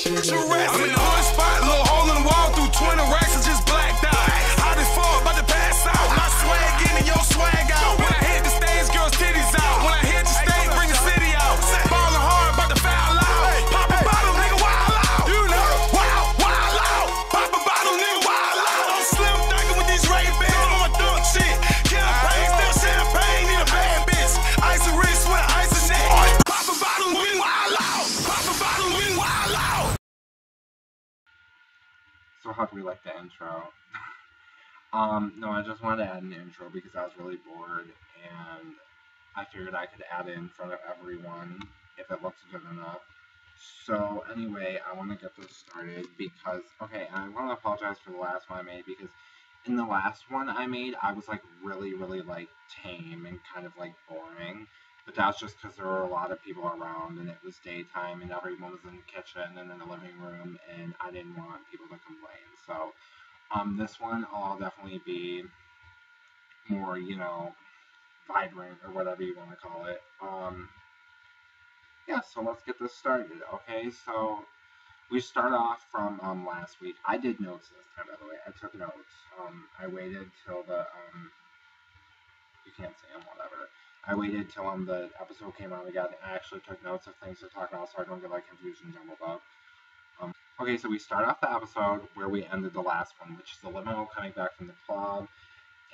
I'm in the hood spot, little hole in the wall through 20 racks and just blacked out. Hot as fuck, about to pass out. My swag in and your swag out. When I hit the stage, girls titties out. When I hit the stage, bring the city out. Ballin' hard, about to foul out. Pop a bottle, nigga, wild out. You know, wild out. Pop a bottle, nigga, wild out. I'm slim dunking with these Ray-Bans on my dunk shit. Campaign, still champagne, need a bad bitch. Ice and wrist with an ice and neck. Pop a bottle, we wild out. Pop a bottle, we wild out. So how do we like the intro? No, I just wanted to add an intro because I was really bored and I figured I could add it in front of everyone if it looks good enough. So anyway, I want to get this started because, okay, I want to apologize for the last one I made because in the last one I made, I was like really like tame and kind of like boring. But that's just because there were a lot of people around and it was daytime and everyone was in the kitchen and in the living room and I didn't want people to complain. So this one I'll definitely be more, you know, vibrant or whatever you want to call it. Yeah, so let's get this started. Okay, so we start off from last week. I did notes this time, by the way. I took notes. I waited till the you can't see them, whatever. I waited till the episode came out again. I actually took notes of things to talk about so I don't get like confused and jumbled up. Okay, so we start off the episode where we ended the last one, which is the limo coming back from the club,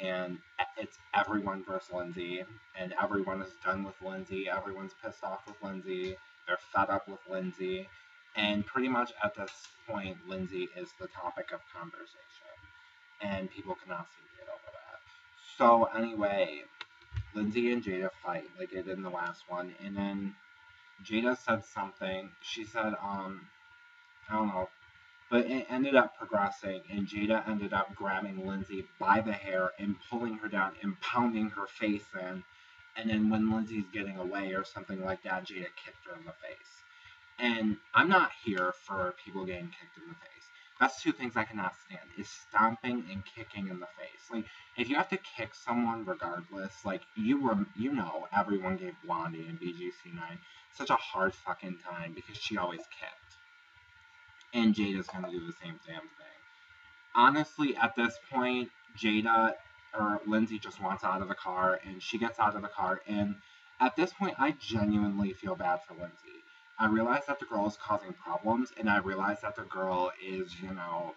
and it's everyone versus Lindsay, and everyone is done with Lindsay. Everyone's pissed off with Lindsay. They're fed up with Lindsay, and pretty much at this point, Lindsay is the topic of conversation, and people cannot seem to get over that. So anyway, Lindsay and Jada fight like they did in the last one, and then Jada said something. She said, I don't know, but it ended up progressing, and Jada ended up grabbing Lindsay by the hair and pulling her down and pounding her face in, and then when Lindsay's getting away or something like that, Jada kicked her in the face. And I'm not here for people getting kicked in the face. That's two things I cannot stand, is stomping and kicking in the face. Like, if you have to kick someone regardless, like, you know everyone gave Blondie in BGC9 such a hard fucking time because she always kicked. And Jada's gonna do the same damn thing. Honestly, at this point, Lindsay just wants out of the car, and she gets out of the car, and at this point, I genuinely feel bad for Lindsay. I realize that the girl is causing problems, and I realize that the girl is, you know,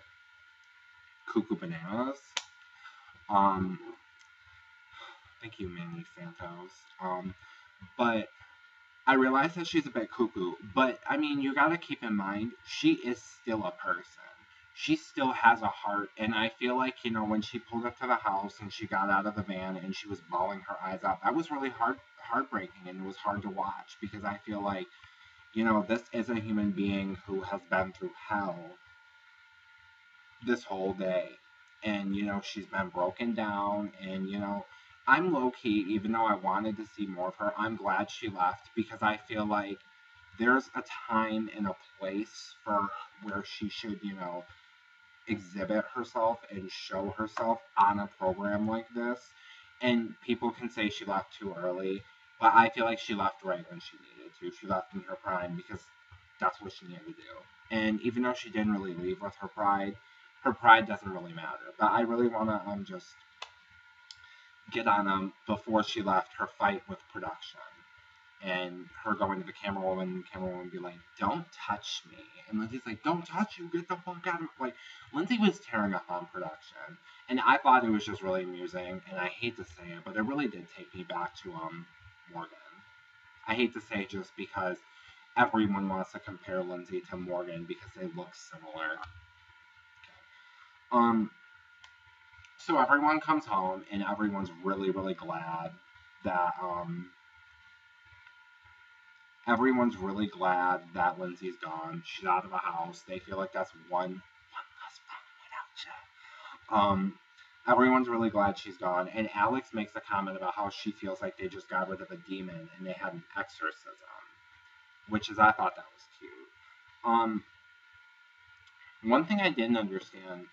cuckoo bananas. Thank you, Manny Santos. But I realize that she's a bit cuckoo, but, I mean, you gotta keep in mind, she is still a person. She still has a heart, and I feel like, you know, when she pulled up to the house and she got out of the van and she was bawling her eyes out, that was really heartbreaking, and it was hard to watch, because I feel like, you know, this is a human being who has been through hell this whole day, and, you know, she's been broken down, and, you know, I'm low-key, even though I wanted to see more of her, I'm glad she left, because I feel like there's a time and a place for where she should, you know, exhibit herself and show herself on a program like this, and people can say she left too early, but I feel like she left right when she needed to. She left in her prime, because that's what she needed to do, and even though she didn't really leave with her pride doesn't really matter, but I really want to, just get on before she left, her fight with production, and her going to the camera woman, and the camera woman be like, "Don't touch me," and Lindsay's like, "Don't touch you, get the fuck out of me." Like, Lindsay was tearing up on production, and I thought it was just really amusing, and I hate to say it, but it really did take me back to Morgan. I hate to say it just because everyone wants to compare Lindsay to Morgan because they look similar. Okay. So everyone comes home, and everyone's really glad that, Lindsay's gone. She's out of the house. They feel like that's one less problem without you. Everyone's really glad she's gone, and Alex makes a comment about how she feels like they just got rid of a demon, and they had an exorcism, which is, I thought that was cute. One thing I didn't understand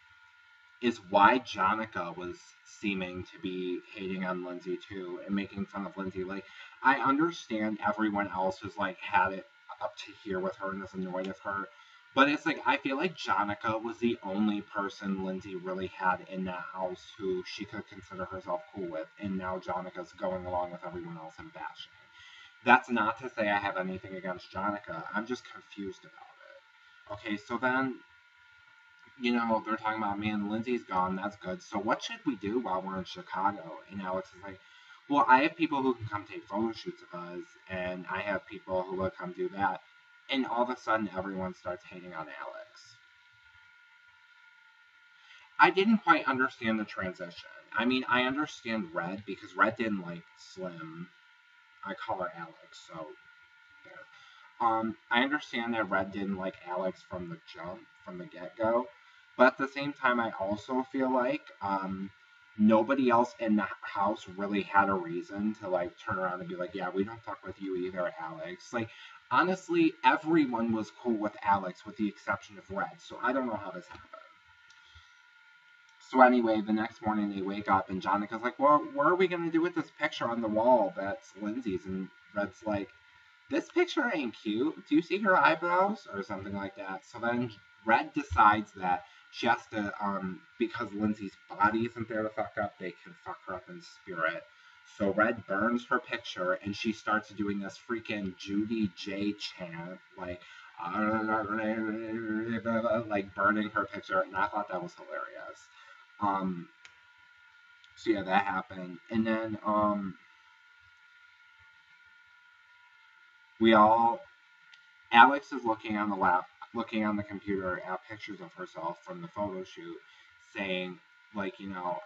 is why Jonica was seeming to be hating on Lindsay too and making fun of Lindsay. Like, I understand everyone else has like had it up to here with her and is annoyed with her, But it's like, I feel like Jonica was the only person Lindsay really had in that house who she could consider herself cool with, and now Jonica's going along with everyone else and bashing. That's not to say I have anything against Jonica. I'm just confused about it. Okay, so then, they're talking about, man, Lindsay's gone. That's good. So what should we do while we're in Chicago? And Alex is like, well, I have people who can come take photo shoots of us, and I have people who will come do that. And all of a sudden, everyone starts hating on Alex. I didn't quite understand the transition. I mean, I understand Red, because Red didn't like Slim. I call her Alex, so there. I understand that Red didn't like Alex from the jump, from the get-go. But at the same time, I also feel like nobody else in the house really had a reason to like turn around and be like, yeah, we don't fuck with you either, Alex. Like, honestly, everyone was cool with Alex with the exception of Red. So I don't know how this happened. So anyway, the next morning they wake up and Jonica's like, well, what are we going to do with this picture on the wall that's Lindsay's? And Red's like, this picture ain't cute. Do you see her eyebrows? Or something like that. So then Red decides that she has to, because Lindsay's body isn't there to fuck up, they can fuck her up in spirit. So Red burns her picture, and she starts doing this freaking Judy J chant, like burning her picture, and I thought that was hilarious. So yeah, that happened. And then, Alex is looking on the computer at pictures of herself from the photo shoot, saying, like,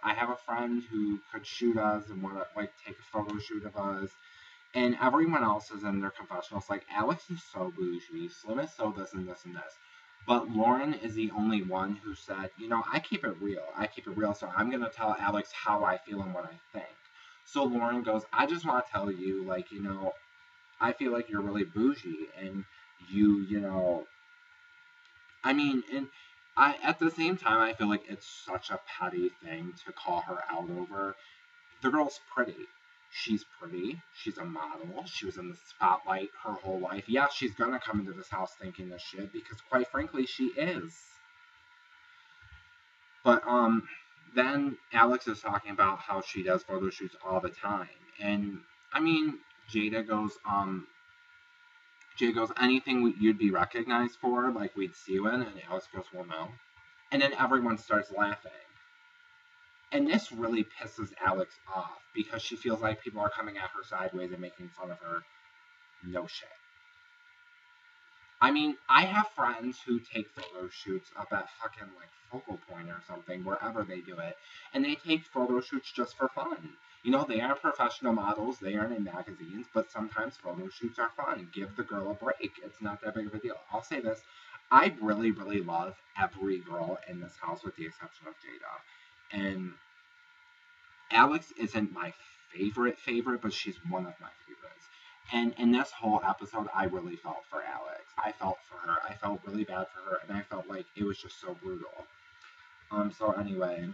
I have a friend who could shoot us and want to, like, take a photo shoot of us. And everyone else is in their confessionals, like, Alex is so bougie, Slim is so this and this and this. But Lauren is the only one who said, I keep it real, so I'm going to tell Alex how I feel and what I think. So Lauren goes, I just want to tell you, like, I feel like you're really bougie, and at the same time, I feel like it's such a petty thing to call her out over. The girl's pretty. She's pretty. She's a model. She was in the spotlight her whole life. Yeah, she's gonna come into this house thinking this shit, because quite frankly, she is. But, then Alex is talking about how she does photo shoots all the time. And, Jada goes, anything you'd be recognized for, like, we'd see you in, and Alex goes, well, no. And then everyone starts laughing. And this really pisses Alex off, because she feels like people are coming at her sideways and making fun of her. No shit. I have friends who take photo shoots up at fucking, like, Focal Point or something, wherever they do it, and they take photo shoots just for fun. They are professional models, they aren't in magazines, but sometimes photo shoots are fun. Give the girl a break. It's not that big of a deal. I'll say this. I really, really love every girl in this house with the exception of Jada. And Alex isn't my favorite, but she's one of my favorites. And in this whole episode, I really felt for Alex. I felt for her. I felt really bad for her, and I felt like it was just so brutal. So anyway.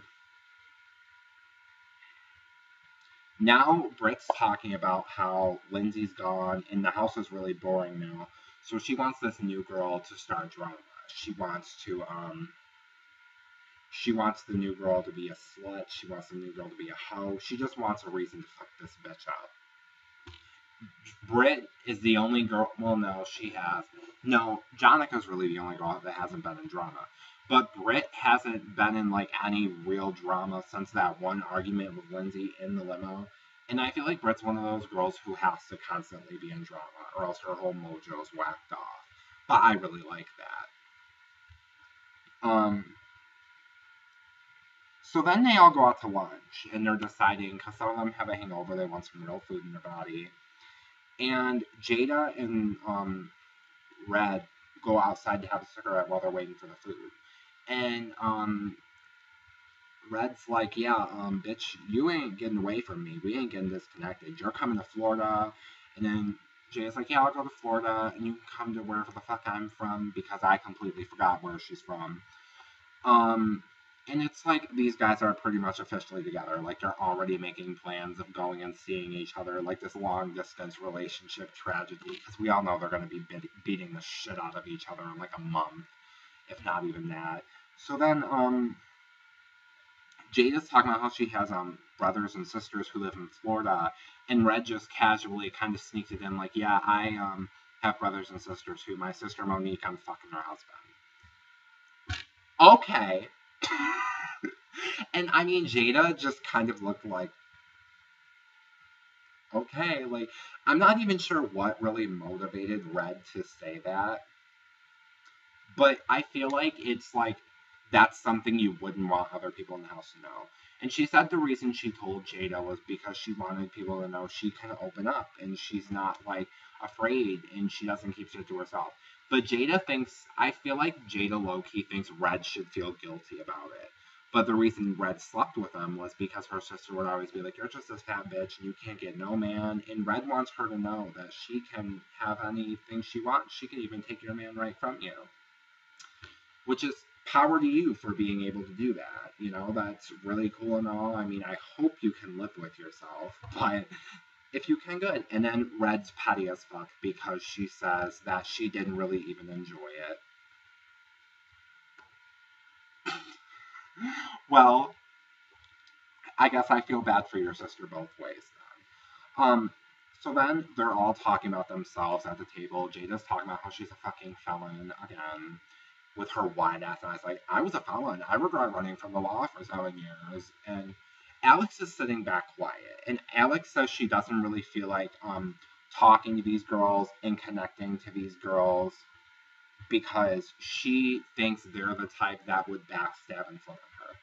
Now, Britt's talking about how Lindsay's gone, and the house is really boring now. So she wants this new girl to start drama. She wants the new girl to be a slut. She wants the new girl to be a hoe. She just wants a reason to fuck this bitch up. Britt is the only girl. Well, no, she has. No, Jonica's really the only girl that hasn't been in drama. But Britt hasn't been in, like, any real drama since that one argument with Lindsay in the limo. And I feel like Britt's one of those girls who has to constantly be in drama, or else her whole mojo's whacked off. But I really like that. So then they all go out to lunch, and they're deciding, because some of them have a hangover, they want some real food in their body. And Jada and Red go outside to have a cigarette while they're waiting for the food. And Red's like, yeah, bitch, you ain't getting away from me. We ain't getting disconnected. You're coming to Florida. And then Jada's like, yeah, I'll go to Florida, and you can come to wherever the fuck I'm from, because I completely forgot where she's from. And it's like these guys are pretty much officially together. Like, they're already making plans of going and seeing each other, like this long-distance relationship tragedy, because we all know they're going to be beating the shit out of each other in like a month. if not even that. So then, Jada's talking about how she has brothers and sisters who live in Florida, and Red just casually kind of sneaked it in, like, yeah, I have brothers and sisters who my sister Monique, I'm fucking her husband. Okay. And I mean, Jada just kind of looked like, okay, like, I'm not even sure what really motivated Red to say that, but I feel like it's like, that's something you wouldn't want other people in the house to know. And she said the reason she told Jada was because she wanted people to know she can open up and she's not like afraid and she doesn't keep shit to herself. But Jada thinks, I feel like Jada low-key thinks Red should feel guilty about it. But the reason Red slept with him was because her sister would always be like, you're just this fat bitch and you can't get no man. And Red wants her to know that she can have anything she wants. She can even take your man right from you. Which is power to you for being able to do that. You know, that's really cool and all. I mean, I hope you can live with yourself, but if you can, good. And then Red's petty as fuck because she says that she didn't really even enjoy it. Well, I guess I feel bad for your sister both ways then. So then they're all talking about themselves at the table. Jada's talking about how she's a fucking felon again. With her wide ass eyes, like, I was a felon. I regret running from the law for 7 years. And Alex is sitting back quiet. And Alex says she doesn't really feel like talking to these girls and connecting to these girls because she thinks they're the type that would backstab and flip her.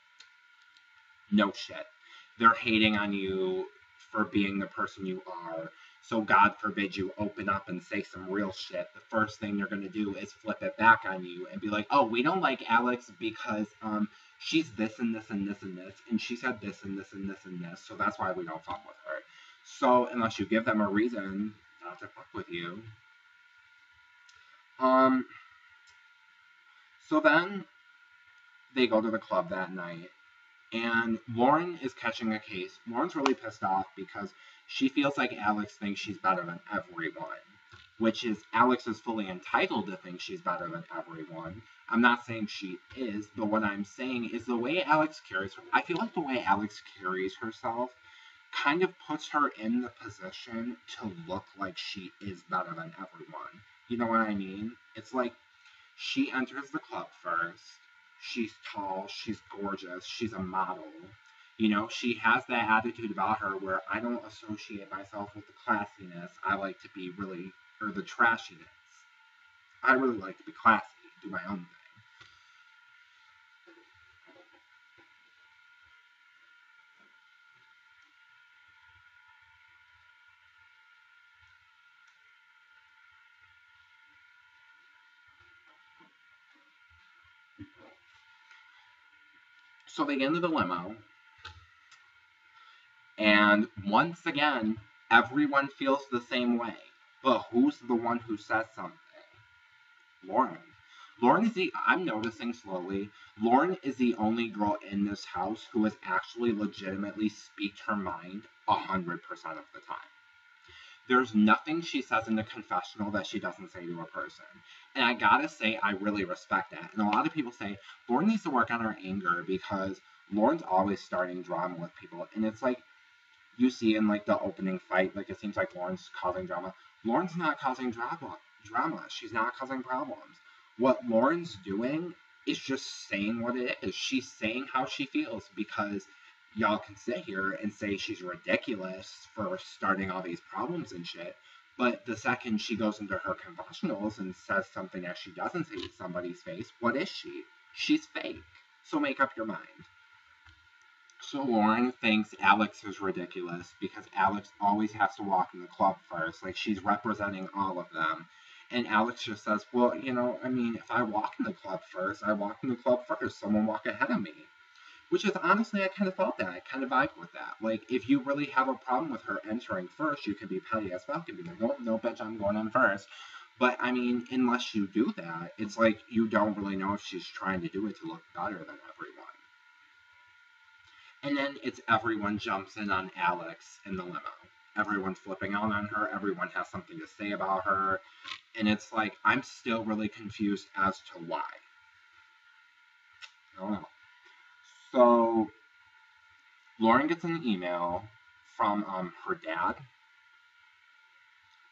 No shit. They're hating on you for being the person you are. So God forbid you open up and say some real shit. The first thing they're going to do is flip it back on you and be like, oh, we don't like Alex because she's this and this and this and this, and she said this and this and this and this, so that's why we don't fuck with her. So unless you give them a reason not to fuck with you. So then they go to the club that night. And Lauren is catching a case. Lauren's really pissed off because she feels like Alex thinks she's better than everyone, which is Alex is fully entitled to think she's better than everyone. I'm not saying she is, but what I'm saying is the way Alex carries her. I feel like the way Alex carries herself kind of puts her in the position to look like she is better than everyone. You know what I mean? It's like she enters the club first. She's tall, she's gorgeous, she's a model. You know, she has that attitude about her where I don't associate myself with the classiness. I like to be really, or the trashiness. I really like to be classy, do my own thing. So they get into the limo, and once again, everyone feels the same way. But who's the one who says something? Lauren. Lauren is I'm noticing slowly, Lauren is the only girl in this house who has actually legitimately speaked her mind 100% of the time. There's nothing she says in the confessional that she doesn't say to a person. And I gotta say, I really respect that. And a lot of people say, Lauren needs to work on her anger because Lauren's always starting drama with people. And it's like, you see in like the opening fight, like it seems like Lauren's causing drama. Lauren's not causing drama. She's not causing problems. What Lauren's doing is just saying what it is. She's saying how she feels because y'all can sit here and say she's ridiculous for starting all these problems and shit. But the second she goes into her confessionals and says something that she doesn't say to somebody's face, what is she? She's fake. So make up your mind. So Lauren thinks Alex is ridiculous because Alex always has to walk in the club first. Like, she's representing all of them. And Alex just says, well, you know, I mean, if I walk in the club first, I walk in the club first. Someone walk ahead of me. Which is, honestly, I kind of felt that. I kind of vibed with that. Like, if you really have a problem with her entering first, you can be petty as fuck and be like, oh, no, bitch, I'm going in first. But, I mean, unless you do that, it's like you don't really know if she's trying to do it to look better than everyone. And then it's everyone jumps in on Alex in the limo. Everyone's flipping out on her. Everyone has something to say about her. And it's like, I'm still really confused as to why. I don't know. So Lauren gets an email from her dad,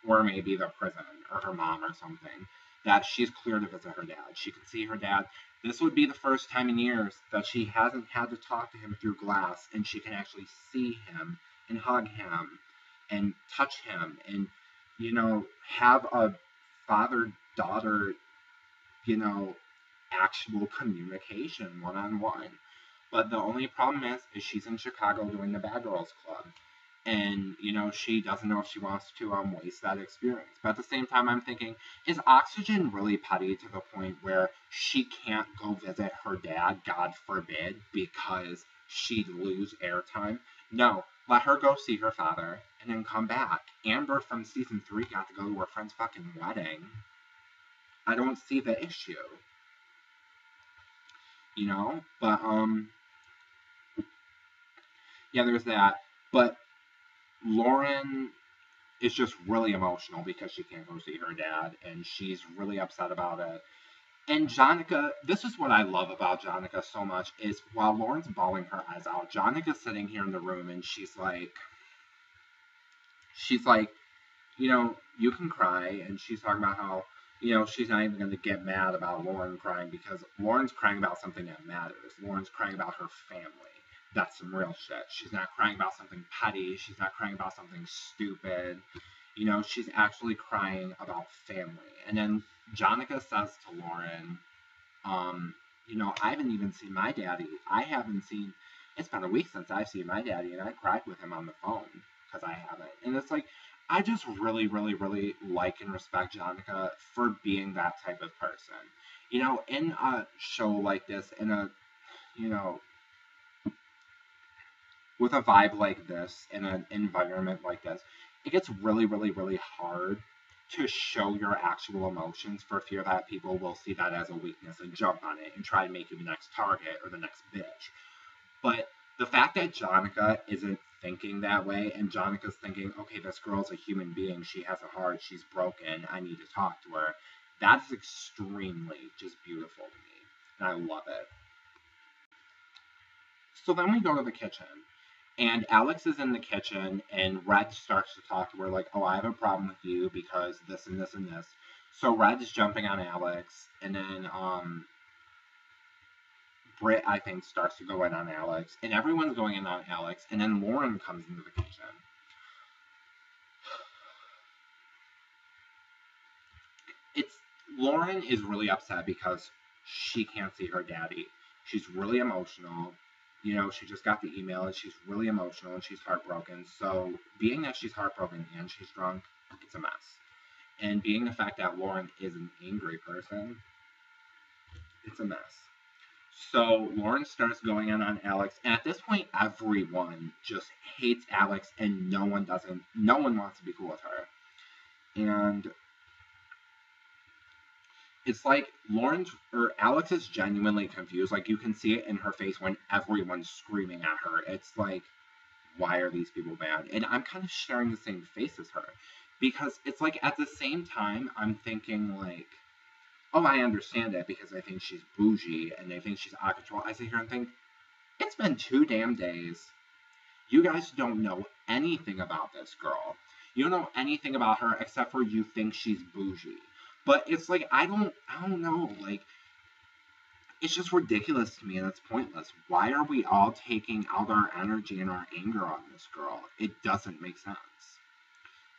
or maybe the prison, or her mom or something, that she's clear to visit her dad. She can see her dad. This would be the first time in years that she hasn't had to talk to him through glass, and she can actually see him and hug him and touch him and, have a father-daughter, actual communication one-on-one. But the only problem is she's in Chicago doing the Bad Girls Club. And, she doesn't know if she wants to waste that experience. But at the same time, I'm thinking, is Oxygen really petty to the point where she can't go visit her dad, God forbid, because she'd lose airtime? No, let her go see her father and then come back. Amber from season 3 got to go to her friend's fucking wedding. I don't see the issue. But, yeah, there's that. But Lauren is just really emotional because she can't go see her dad, and she's really upset about it. And Jonica, this is what I love about Jonica so much, is while Lauren's bawling her eyes out, Jonica's sitting here in the room, and she's like, you can cry, and she's talking about how, she's not even going to get mad about Lauren crying, because Lauren's crying about something that matters. Lauren's crying about her family. That's some real shit. She's not crying about something petty. She's not crying about something stupid. She's actually crying about family. And then Jonica says to Lauren, I haven't even seen my daddy. It's been a week since I've seen my daddy, and I cried with him on the phone because I haven't. And it's like, I just really, really, really like and respect Jonica for being that type of person. In a show like this, with a vibe like this, in an environment like this, it gets really, really, really hard to show your actual emotions for fear that people will see that as a weakness and jump on it and try to make you the next target or the next bitch. But the fact that Jonica isn't thinking that way, and Jonica's thinking, okay, this girl's a human being, she has a heart, she's broken, I need to talk to her, that is extremely just beautiful to me, and I love it. So then we go to the kitchen. And Alex is in the kitchen, and Red starts to talk to her like, oh, I have a problem with you because this and this and this. So Red is jumping on Alex, and then Britt, I think, starts to go in on Alex, and everyone's going in on Alex, and then Lauren comes into the kitchen. Lauren is really upset because she can't see her daddy. She's really emotional. She just got the email, and she's really emotional, and she's heartbroken. So, being that she's heartbroken and she's drunk, it's a mess. And being the fact that Lauren is an angry person, it's a mess. So, Lauren starts going in on Alex, and at this point, everyone just hates Alex, and no one wants to be cool with her. And it's like Alex is genuinely confused. Like, you can see it in her face when everyone's screaming at her. It's like, why are these people mad? And I'm kind of sharing the same face as her. Because it's like, at the same time, I'm thinking, like, oh, I understand it because I think she's bougie and I think she's out of control. I sit here and think, it's been 2 damn days. You guys don't know anything about this girl. You don't know anything about her except for you think she's bougie. But it's like, I don't know, like, it's just ridiculous to me, and it's pointless. Why are we all taking out our energy and our anger on this girl? It doesn't make sense.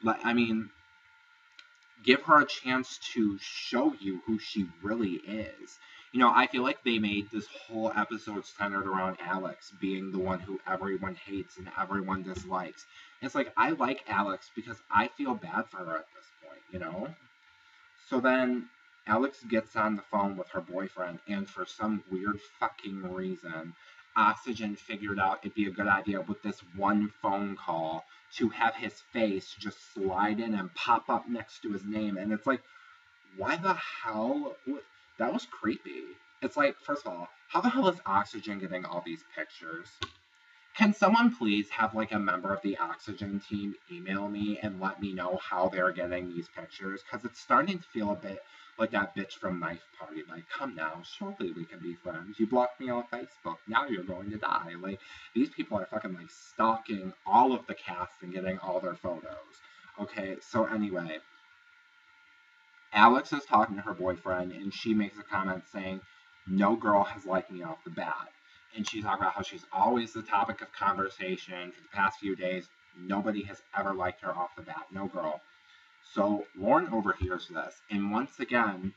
Like, I mean, give her a chance to show you who she really is. I feel like they made this whole episode centered around Alex being the one who everyone hates and everyone dislikes. And it's like, I like Alex because I feel bad for her at this point, So then Alex gets on the phone with her boyfriend, and for some weird fucking reason, Oxygen figured out it'd be a good idea with this one phone call to have his face just slide in and pop up next to his name. And it's like, why the hell? That was creepy. It's like, first of all, how the hell is Oxygen getting all these pictures? Can someone please have, like, a member of the Oxygen team email me and let me know how they're getting these pictures? Because it's starting to feel a bit like that bitch from Knife Party. Like, come now, surely we can be friends. You blocked me on Facebook, now you're going to die. Like, these people are fucking, like, stalking all of the cast and getting all their photos. Okay, so anyway, Alex is talking to her boyfriend, and she makes a comment saying, no girl has liked me off the bat. And she's talking about how she's always the topic of conversation for the past few days. Nobody has ever liked her off the bat. No girl. So Lauren overhears this. And once again,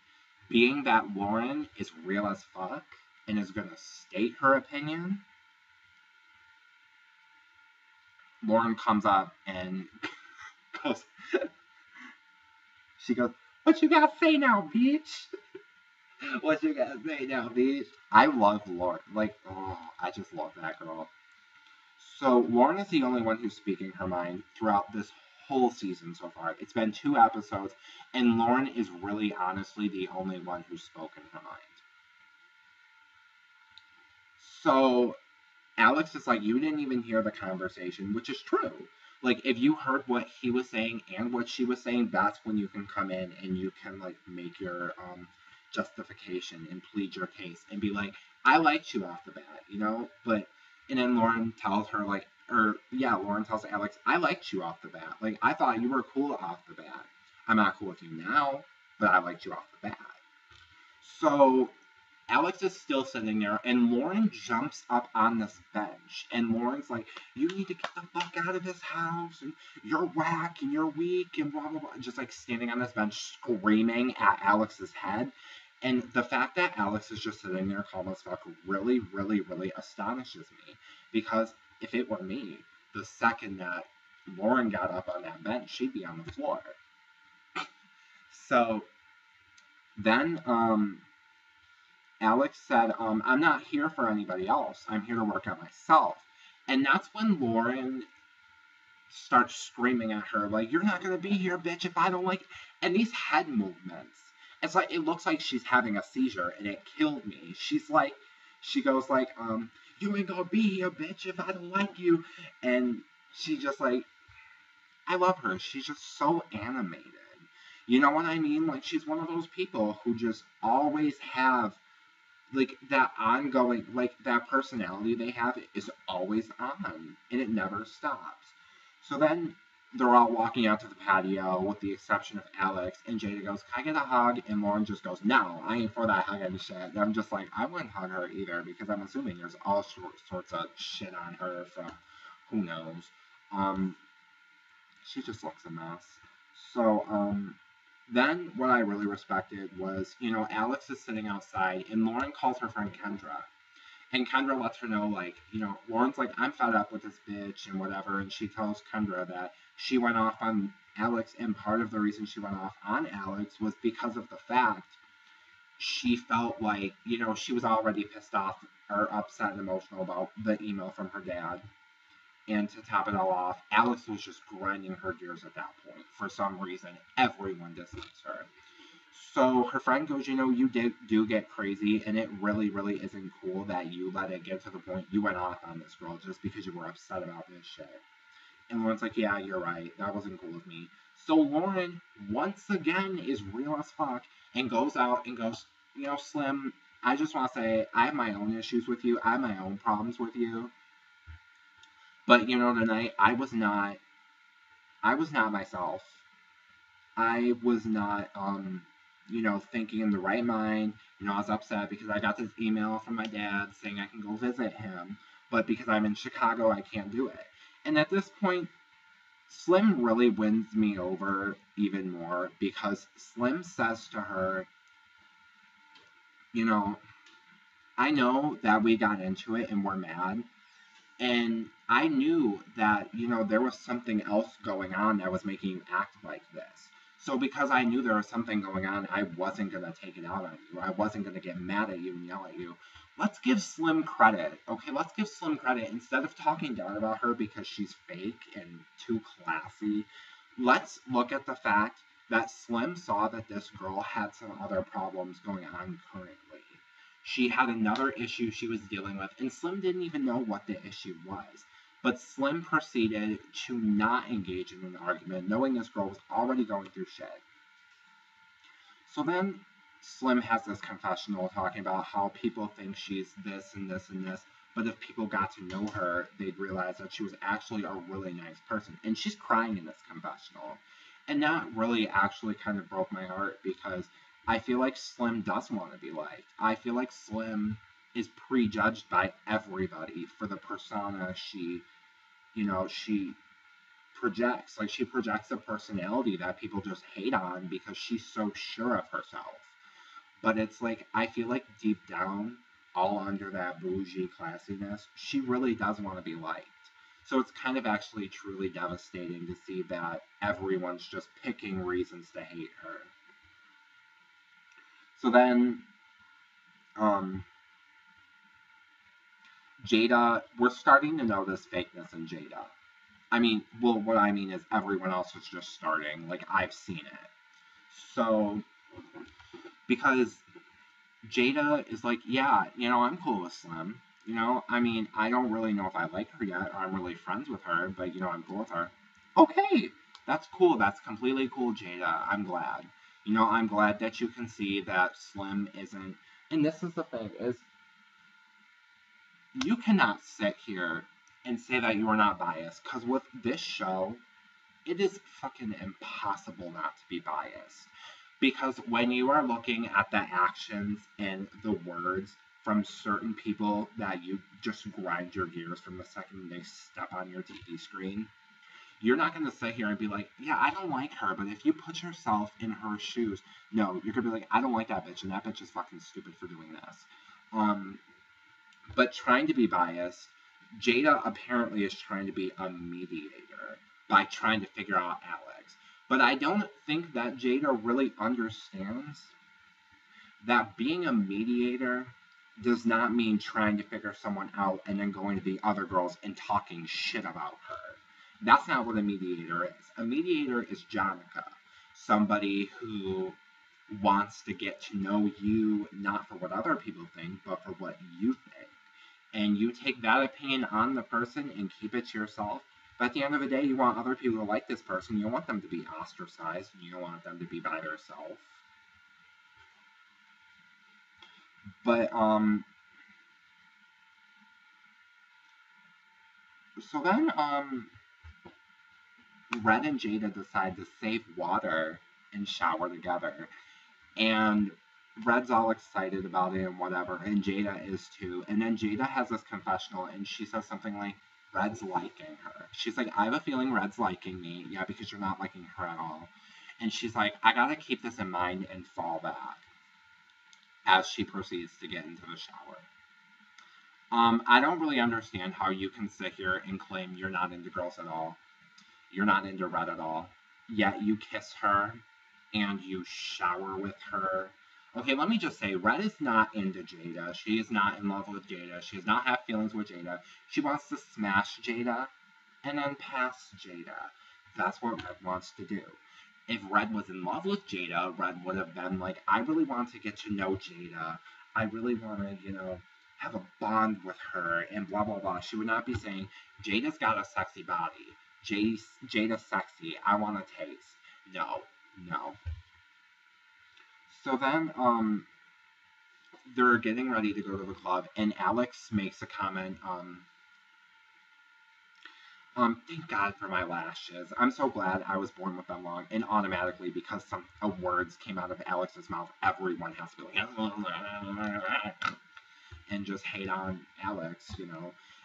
being that Lauren is real as fuck and is going to state her opinion, Lauren comes up and goes, she goes, what you gotta say now, bitch? What you gotta say now, bitch? I love Lauren. Like, oh, I just love that girl. So Lauren is the only one who's speaking her mind throughout this whole season so far. It's been 2 episodes, and Lauren is really honestly the only one who's spoken her mind. So Alex is like, you didn't even hear the conversation, which is true. Like, if you heard what he was saying and what she was saying, that's when you can come in and you can, like, make your justification and plead your case and be like, I liked you off the bat, you know? But, and then Lauren tells her, like, Lauren tells Alex, I liked you off the bat. Like, I thought you were cool off the bat. I'm not cool with you now, but I liked you off the bat. So Alex is still sitting there, and Lauren jumps up on this bench, and Lauren's like, you need to get the fuck out of this house, and you're whack, and you're weak, and blah, blah, blah, just, like, standing on this bench screaming at Alex's head. And the fact that Alex is just sitting there calm as fuck really, really, really astonishes me, because if it were me, the second that Lauren got up on that bench, she'd be on the floor. So then, Alex said, I'm not here for anybody else. I'm here to work on myself. And that's when Lauren starts screaming at her, like, you're not going to be here, bitch, if I don't like... And these head movements, it's like, it looks like she's having a seizure, and it killed me. She's like, she goes like, you ain't going to be here, bitch, if I don't like you. And she just, like, I love her. She's just so animated. You know what I mean? Like, she's one of those people who just always have, like, that ongoing, like, that personality they have is always on, and it never stops. So then they're all walking out to the patio, with the exception of Alex, and Jada goes, can I get a hug? And Lauren just goes, no, I ain't for that hug and shit. And I'm just like, I wouldn't hug her either, because I'm assuming there's all sorts of shit on her from who knows. She just looks a mess. So, then what I really respected was, you know, Alex is sitting outside, and Lauren calls her friend Kendra. And Kendra lets her know, like, you know, Lauren's like, I'm fed up with this bitch and whatever. And she tells Kendra that she went off on Alex, and part of the reason she went off on Alex was because of the fact she felt like, you know, she was already pissed off or upset and emotional about the email from her dad. And to top it all off, Alex was just grinding her gears at that point. For some reason, everyone dislikes her. So her friend goes, you know, you do get crazy, and it really, really isn't cool that you let it get to the point you went off on this girl just because you were upset about this shit. And Lauren's like, yeah, you're right. That wasn't cool with me. So Lauren, once again, is real as fuck and goes out and goes, you know, Slim, I just want to say, I have my own issues with you. I have my own problems with you. But, you know, tonight, I was not myself. I was not, you know, thinking in the right mind. You know, I was upset because I got this email from my dad saying I can go visit him. But because I'm in Chicago, I can't do it. And at this point, Slim really wins me over even more, because Slim says to her, you know, I know that we got into it and we're mad. And I knew that, you know, there was something else going on that was making you act like this. So because I knew there was something going on, I wasn't going to take it out on you. I wasn't going to get mad at you and yell at you. Let's give Slim credit, okay? Let's give Slim credit. Instead of talking down about her because she's fake and too classy, let's look at the fact that Slim saw that this girl had some other problems going on currently. She had another issue she was dealing with, and Slim didn't even know what the issue was. But Slim proceeded to not engage in an argument, knowing this girl was already going through shit. So then Slim has this confessional talking about how people think she's this and this and this, but if people got to know her, they'd realize that she was actually a really nice person. And she's crying in this confessional. And that really actually kind of broke my heart, because I feel like Slim does want to be liked. I feel like Slim is prejudged by everybody for the persona she projects. Like, she projects a personality that people just hate on because she's so sure of herself. But it's like, I feel like deep down, all under that bougie classiness, she really does want to be liked. So it's kind of actually truly devastating to see that everyone's just picking reasons to hate her. So then, Jada, we're starting to notice fakeness in Jada. I mean, well, what I mean is everyone else is just starting. Like, I've seen it. So, because Jada is like, yeah, I'm cool with Slim. I mean, I don't really know if I like her yet, or I'm really friends with her, but, I'm cool with her. Okay, that's cool. That's completely cool, Jada. I'm glad. I'm glad that you can see that Slim isn't, and this is the thing, is you cannot sit here and say that you are not biased, because with this show, it is fucking impossible not to be biased. Because when you are looking at the actions and the words from certain people that you just grind your gears from the second they step on your TV screen, you're not going to sit here and be like, yeah, I don't like her, but if you put yourself in her shoes, no, you're going to be like, I don't like that bitch, and that bitch is fucking stupid for doing this. But trying to be biased, Jada apparently is trying to be a mediator by trying to figure out Alex. But I don't think that Jada really understands that being a mediator does not mean trying to figure someone out and then going to the other girls and talking shit about her. That's not what a mediator is. A mediator is Jonica, somebody who wants to get to know you, not for what other people think, but for what you think. And you take that opinion on the person and keep it to yourself. But at the end of the day, you want other people to like this person. You don't want them to be ostracized. You don't want them to be by themselves. But, so then, Red and Jada decide to save water and shower together. And Red's all excited about it and whatever, and Jada is too. And then Jada has this confessional, and she says something like, Red's liking her. She's like, I have a feeling Red's liking me. Yeah, because you're not liking her at all. And she's like, I gotta keep this in mind and fall back as she proceeds to get into the shower. I don't really understand how you can sit here and claim you're not into girls at all. You're not into Red at all. Yet you kiss her and you shower with her. Okay, let me just say, Red is not into Jada. She is not in love with Jada. She does not have feelings with Jada. She wants to smash Jada and then pass Jada. That's what Red wants to do. If Red was in love with Jada, Red would have been like, I really want to get to know Jada. I really want to, have a bond with her and blah, blah, blah. She would not be saying, Jada's got a sexy body. Jada's sexy. I want to taste. No. So then, they're getting ready to go to the club, and Alex makes a comment, thank God for my lashes. I'm so glad I was born with them long, and automatically, because some words came out of Alex's mouth, everyone has to be like, and just hate on Alex,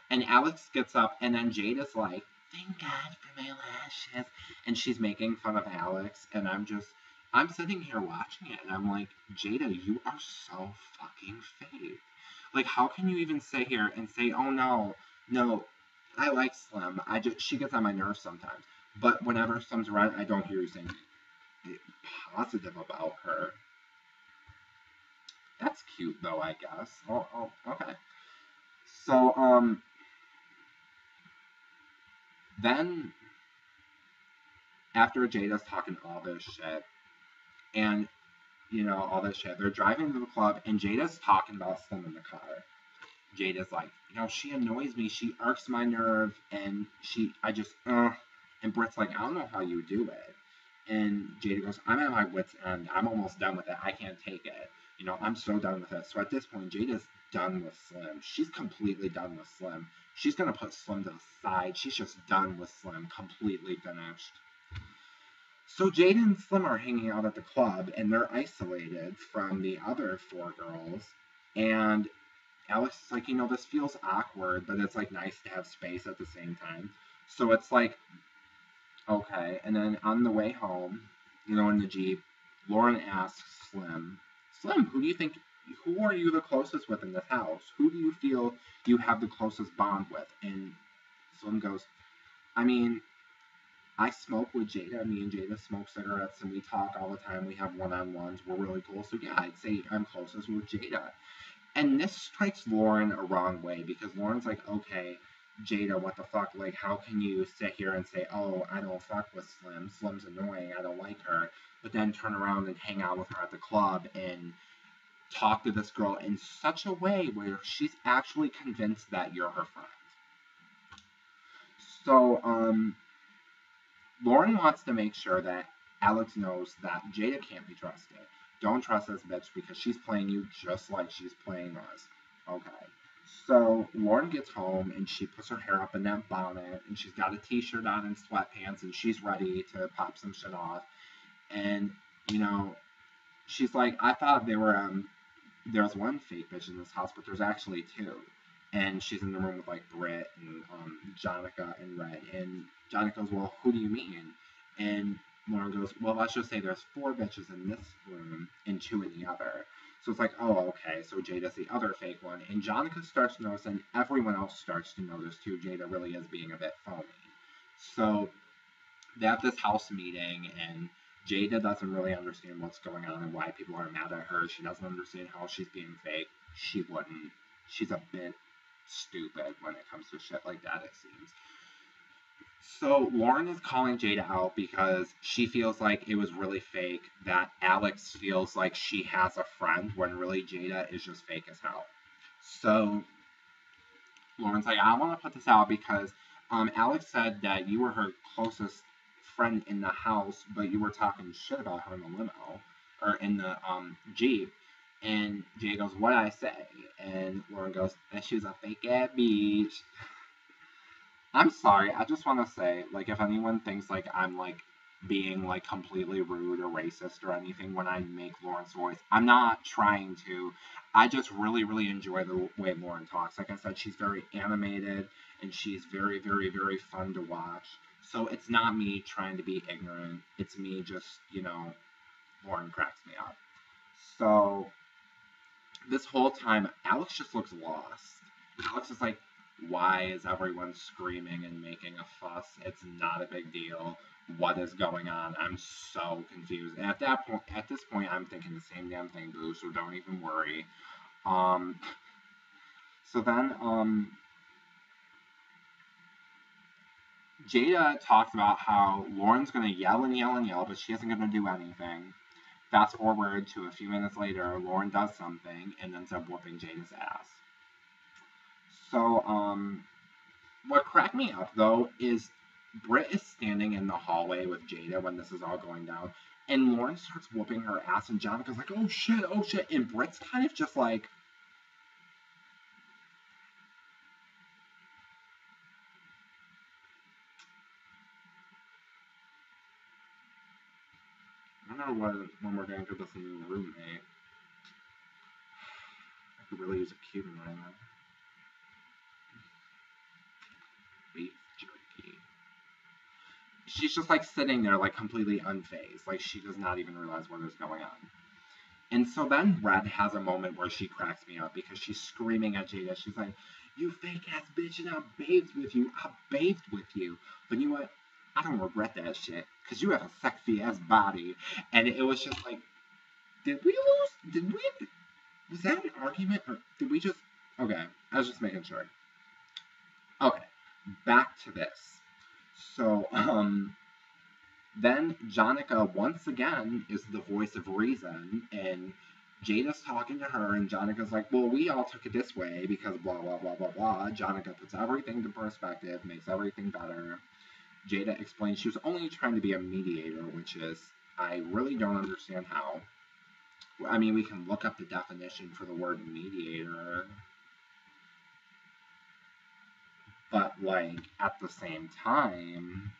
And Alex gets up, and then Jada's like, thank God for my lashes, and she's making fun of Alex, and I'm sitting here watching it, and I'm like, Jada, you are so fucking fake. Like, how can you even sit here and say, oh, no, I like Slim. She gets on my nerves sometimes. But whenever Slim's around, I don't hear you saying positive about her. That's cute, though, I guess. Oh, okay. So, then, after Jada's talking all this shit, and you know, all this shit. They're driving to the club, and Jada's talking about Slim in the car. Jada's like, you know, she annoys me, she irks my nerve, and and Britt's like, I don't know how you do it. And Jada goes, I'm at my wit's end. I'm almost done with it. I can't take it. You know, I'm so done with it. So at this point, Jada's done with Slim. She's completely done with Slim. She's going to put Slim to the side. She's just done with Slim. Completely finished. So Jada and Slim are hanging out at the club, and they're isolated from the other 4 girls. And Alex is like, you know, this feels awkward, but it's, like, nice to have space at the same time. So it's like, okay. And then on the way home, you know, in the Jeep, Lauren asks Slim, who are you the closest with in this house? Who do you feel you have the closest bond with? And Slim goes, I mean, I smoke with Jada. Me and Jada smoke cigarettes, and we talk all the time. We have one-on-ones. We're really cool. So, yeah, I'd say I'm closest with Jada. And this strikes Lauren a wrong way, because Lauren's like, okay, Jada, what the fuck? Like, how can you sit here and say, oh, I don't fuck with Slim. Slim's annoying. I don't like her. But then turn around and hang out with her at the club and talk to this girl in such a way where she's actually convinced that you're her friend. So, Lauren wants to make sure that Alex knows that Jada can't be trusted. Don't trust this bitch because she's playing you just like she's playing us. Okay. So Lauren gets home and she puts her hair up in that bonnet and she's got a t-shirt on and sweatpants and she's ready to pop some shit off. And, you know, she's like, I thought there's one fake bitch in this house, but there's actually 2. And she's in the room with, like, Britt and Jonica and Red. And Jonica goes, well, who do you mean? And Lauren goes, well, let's just say there's 4 bitches in this room and 2 in the other. So it's like, oh, okay, so Jada's the other fake one. And Jonica starts to notice, and everyone else starts to notice, too, Jada really is being a bit phony. So they have this house meeting, and Jada doesn't really understand what's going on and why people are mad at her. She doesn't understand how she's being fake. She wouldn't. She's a bit stupid when it comes to shit like that, it seems. So Lauren is calling Jada out because she feels like it was really fake, that Alex feels like she has a friend when really Jada is just fake as hell. So Lauren's like, I want to put this out because Alex said that you were her closest friend in the house, but you were talking shit about her in the limo, or in the Jeep. And Jada goes, what did I say? And Lauren goes, that she was a fake ass bitch. I'm sorry, I just want to say, like, if anyone thinks, like, I'm, like, being, like, completely rude or racist or anything when I make Lauren's voice, I'm not trying to. I just really, really enjoy the way Lauren talks. Like I said, she's very animated, and she's very, very, very fun to watch. So it's not me trying to be ignorant. It's me just, you know, Lauren cracks me up. So this whole time, Alex just looks lost. Alex is like, why is everyone screaming and making a fuss? It's not a big deal. What is going on? I'm so confused. And at this point, I'm thinking the same damn thing, boo, so don't even worry. So then, Jada talks about how Lauren's gonna yell and yell and yell, but she isn't gonna do anything. Fast forward to a few minutes later, Lauren does something and ends up whooping Jada's ass. So, what cracked me up, though, is Britt is standing in the hallway with Jada when this is all going down, and Lauren starts whooping her ass, and Jonica's like, oh shit, and Britt's kind of just like, I don't know when we're going to get this new roommate. I could really use a Cuban right now. Beef jerky. She's just like sitting there like completely unfazed. Like she does not even realize what is going on. And so then Red has a moment where she cracks me up because she's screaming at Jada. She's like, you fake ass bitch, and I bathed with you. I bathed with you. But you know what? I don't regret that shit because you have a sexy ass body. And it was just like, did we lose? Was that an argument or did we just? Okay, I was just making sure. Okay, back to this. So, Then Jonica, once again, is the voice of reason, and Jada's talking to her, and Jonica's like, well, we all took it this way because blah, blah, blah, blah, blah. Jonica puts everything into perspective, makes everything better. Jada explains she was only trying to be a mediator, which is, I really don't understand how. I mean, we can look up the definition for the word mediator, but, like, at the same time,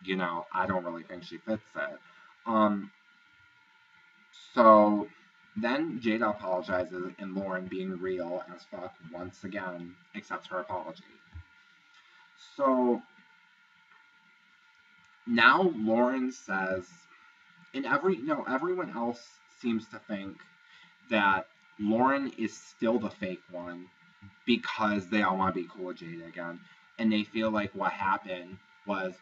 you know, I don't really think she fits it. So then Jada apologizes, and Lauren, being real as fuck once again, accepts her apology. So now Lauren says, and everyone else seems to think that Lauren is still the fake one because they all want to be cool with Jada again, and they feel like what happened was,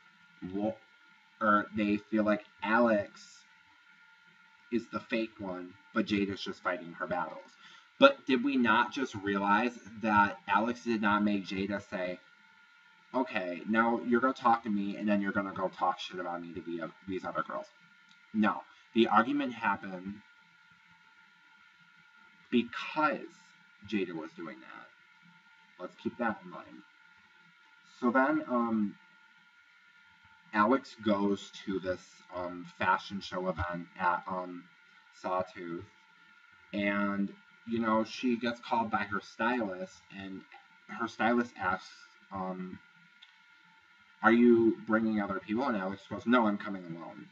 or they feel like Alex is the fake one, but Jada's just fighting her battles. But did we not just realize that Alex did not make Jada say, okay, now you're going to talk to me, and then you're going to go talk shit about me to these other girls? No. The argument happened because Jada was doing that. Let's keep that in mind. So then, Alex goes to this fashion show event at Sawtooth, and you know, she gets called by her stylist, and her stylist asks, are you bringing other people? And Alex goes, no, I'm coming alone.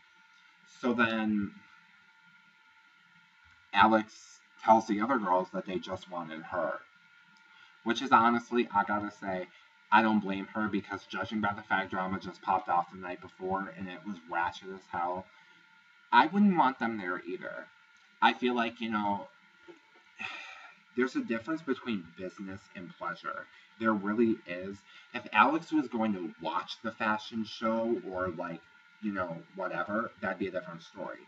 So then Alex tells the other girls that they just wanted her, which is honestly, I gotta say, I don't blame her, because judging by the fact drama just popped off the night before and it was ratchet as hell, I wouldn't want them there either. I feel like, you know, there's a difference between business and pleasure. There really is. If Alex was going to watch the fashion show or, like, you know, whatever, that'd be a different story.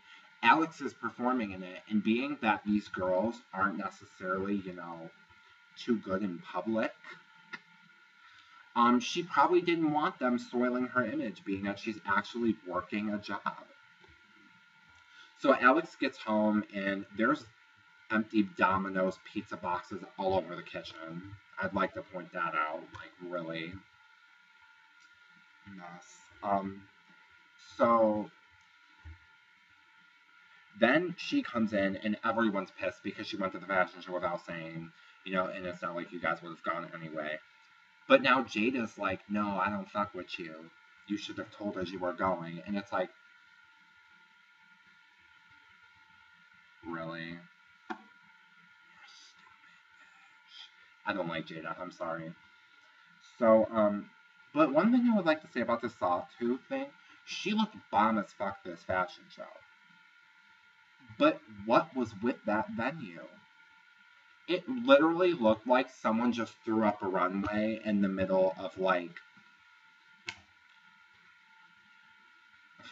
Alex is performing in it, and being that these girls aren't necessarily, you know, too good in public, she probably didn't want them soiling her image, being that she's actually working a job. So Alex gets home, and there's empty Domino's pizza boxes all over the kitchen. I'd like to point that out, like, really. Mess. So then she comes in, and everyone's pissed because she went to the fashion show without saying, you know, and it's not like you guys would have gone anyway. But now Jada's like, no, I don't fuck with you. You should have told us you were going. And it's like, really? I don't like Jada. I'm sorry. So, but one thing I would like to say about the Sawtooth thing, she looked bomb as fuck this fashion show. But what was with that venue? It literally looked like someone just threw up a runway in the middle of, like,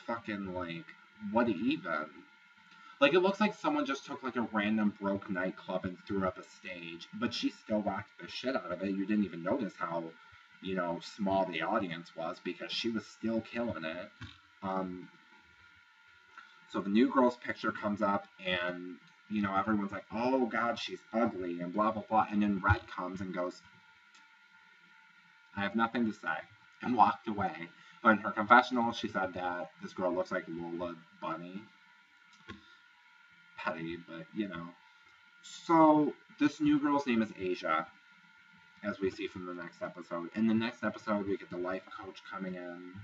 fucking, like, what even? Like, it looks like someone just took, like, a random broke nightclub and threw up a stage, but she still rocked the shit out of it. You didn't even notice how, you know, small the audience was, because she was still killing it. So the new girl's picture comes up, and, you know, everyone's like, oh, God, she's ugly, and blah, blah, blah. And then Red comes and goes, I have nothing to say, and walked away. But in her confessional, she said that this girl looks like Lola Bunny. Petty, but, you know. So this new girl's name is Asia, as we see from the next episode. In the next episode, we get the life coach coming in.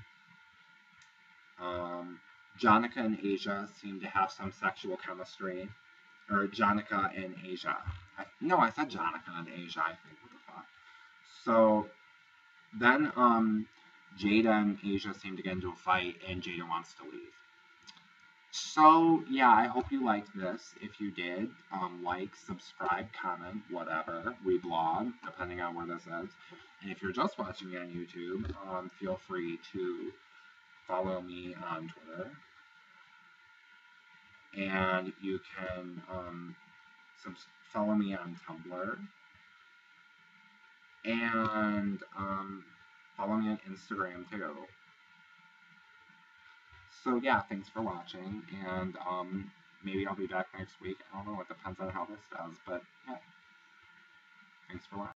Jonica and Asia seem to have some sexual chemistry. Or Jonica and Asia. I said Jonica and Asia, I think. What the fuck? So then Jada and Asia seem to get into a fight, and Jada wants to leave. So, yeah, I hope you liked this. If you did, like, subscribe, comment, whatever, reblog, depending on where this is. And if you're just watching me on YouTube, feel free to follow me on Twitter. And you can follow me on Tumblr. And follow me on Instagram, too. So yeah, thanks for watching, and maybe I'll be back next week. I don't know. It depends on how this does, but yeah, thanks for watching.